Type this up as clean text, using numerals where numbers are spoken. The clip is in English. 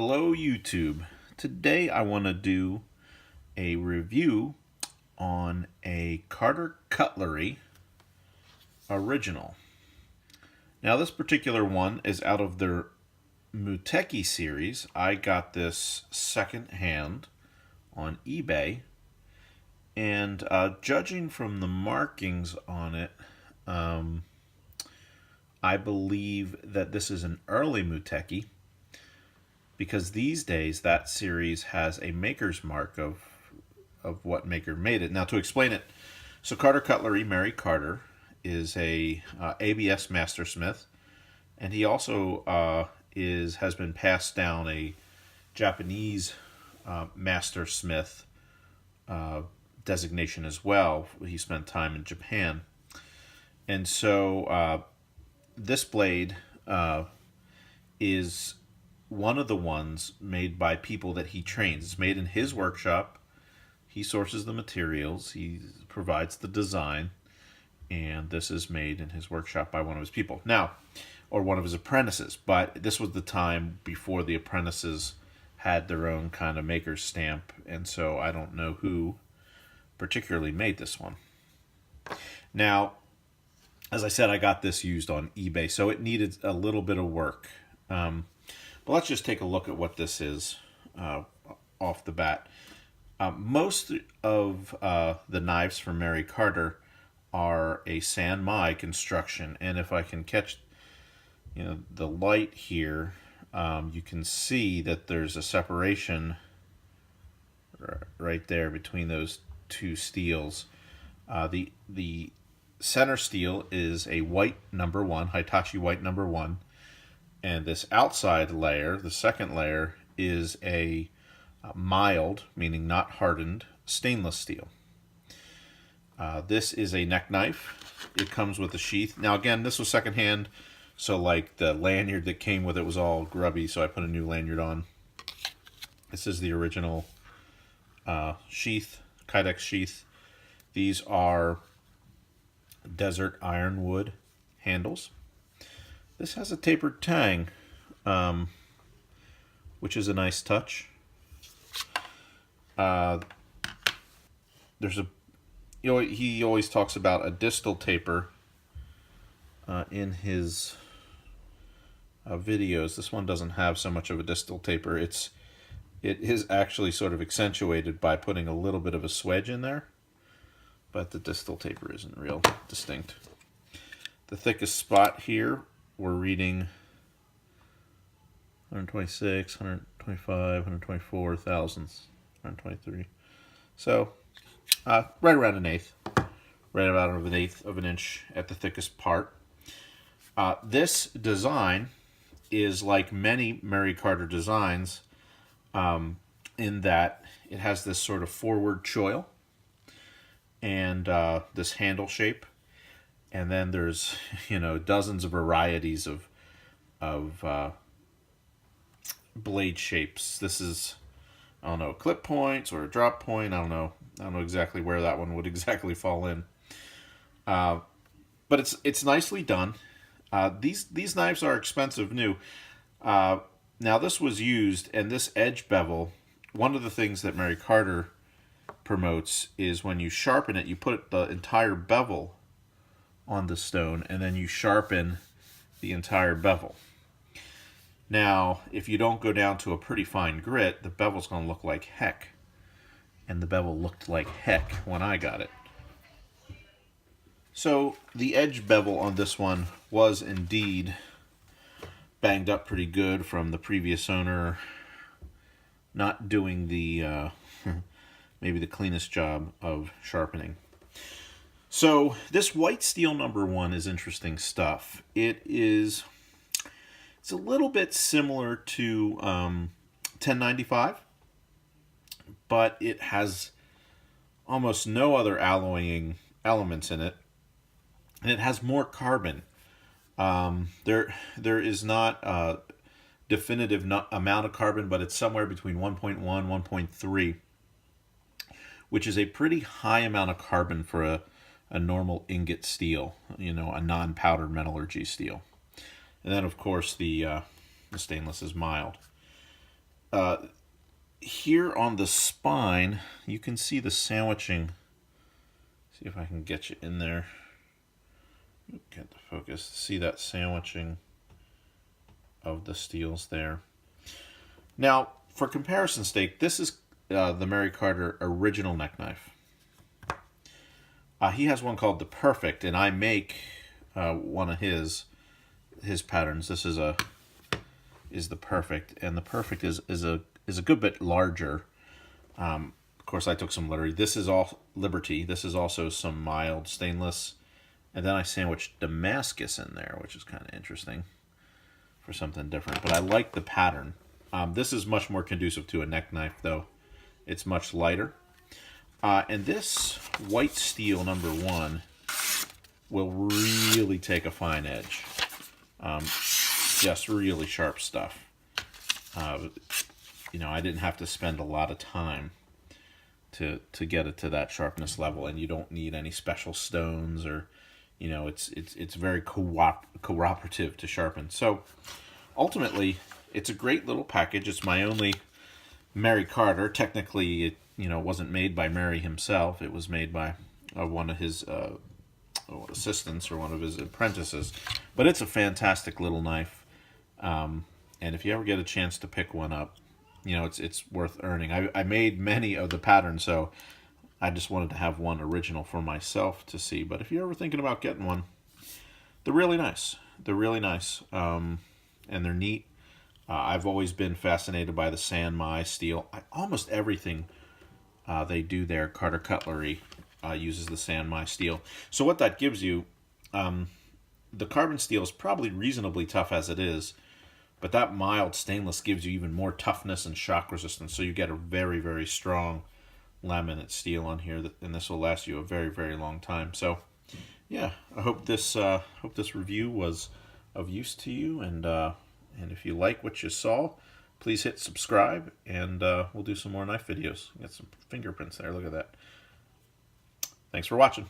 Hello YouTube. Today I want to do a review on a Carter Cutlery original. Now this particular one is out of their Muteki series. I got this secondhand on eBay, and judging from the markings on it, I believe that this is an early Muteki, because these days that series has a maker's mark of what maker made it. Now to explain it, so Carter Cutlery, Mary Carter, is a ABS mastersmith, and he also has been passed down a Japanese mastersmith designation as well. He spent time in Japan, and so this blade is one of the ones made by people that he trains. It's made in his workshop. He sources the materials, he provides the design, and this is made in his workshop by one of his people. Now, or one of his apprentices, but this was the time before the apprentices had their own kind of maker's stamp, and so I don't know who particularly made this one. Now, as I said, I got this used on eBay, so it needed a little bit of work. But let's just take a look at what this is off the bat. Most of the knives from Mary Carter are a San Mai construction, and if I can catch the light here, you can see that there's a separation right there between those two steels. The center steel is a white number 1, Hitachi white number 1. And this outside layer, the second layer, is a mild, meaning not hardened, stainless steel. This is a neck knife. It comes with a sheath. Now again, this was secondhand, so like the lanyard that came with it was all grubby, so I put a new lanyard on. This is the original sheath, Kydex sheath. These are desert ironwood handles. This has a tapered tang, which is a nice touch. He always talks about a distal taper in his videos. This one doesn't have so much of a distal taper. It is actually sort of accentuated by putting a little bit of a swedge in there, but the distal taper isn't real distinct. The thickest spot here, we're reading 126, 125, 124 thousandths, 123. So, right around an eighth. Right about an eighth of an inch at the thickest part. This design is like many Mary Carter designs in that it has this sort of forward choil and this handle shape. And then there's, dozens of varieties of blade shapes. This is, I don't know, clip points or a drop point. I don't know exactly where that one would exactly fall in. But it's nicely done. These knives are expensive new. Now this was used, and this edge bevel, one of the things that Mary Carter promotes is when you sharpen it, you put the entire bevel on the stone, and then you sharpen the entire bevel. Now, if you don't go down to a pretty fine grit, the bevel's going to look like heck. And the bevel looked like heck when I got it. So, the edge bevel on this one was indeed banged up pretty good from the previous owner not doing the maybe the cleanest job of sharpening. So this white steel number 1 is interesting stuff. It's a little bit similar to 1095, but it has almost no other alloying elements in it, and it has more carbon. There is not a definitive amount of carbon, but it's somewhere between 1.1, 1.3, which is a pretty high amount of carbon for a normal ingot steel, a non-powdered metallurgy steel. And then, of course, the stainless is mild. Here on the spine, you can see the sandwiching. See if I can get you in there. Get the focus. See that sandwiching of the steels there. Now, for comparison's sake, this is the Mary Carter original neck knife. He has one called the Perfect, and I make one of his patterns. This is the Perfect, and the Perfect is a good bit larger. Of course, I took some Liberty. This is all Liberty. This is also some mild stainless, and then I sandwiched Damascus in there, which is kind of interesting for something different. But I like the pattern. This is much more conducive to a neck knife, though. It's much lighter. And this white steel #1 will really take a fine edge. Just really sharp stuff. I didn't have to spend a lot of time to get it to that sharpness level, and you don't need any special stones or, it's very cooperative to sharpen. So ultimately, it's a great little package. It's my only Mary Carter. Technically, it wasn't made by Mary himself. It was made by one of his assistants or one of his apprentices. But it's a fantastic little knife. And if you ever get a chance to pick one up, it's worth earning. I made many of the patterns, so I just wanted to have one original for myself to see. But if you're ever thinking about getting one, they're really nice. They're really nice, and they're neat. I've always been fascinated by the Sanmai steel. Almost everything they do there, Carter Cutlery, uses the Sanmai steel. So what that gives you, the carbon steel is probably reasonably tough as it is, but that mild stainless gives you even more toughness and shock resistance. So you get a very, very strong laminate steel on here, and this will last you a very, very long time. So yeah, I hope this review was of use to you, and if you like what you saw, please hit subscribe, and we'll do some more knife videos. Got some fingerprints there. Look at that. Thanks for watching.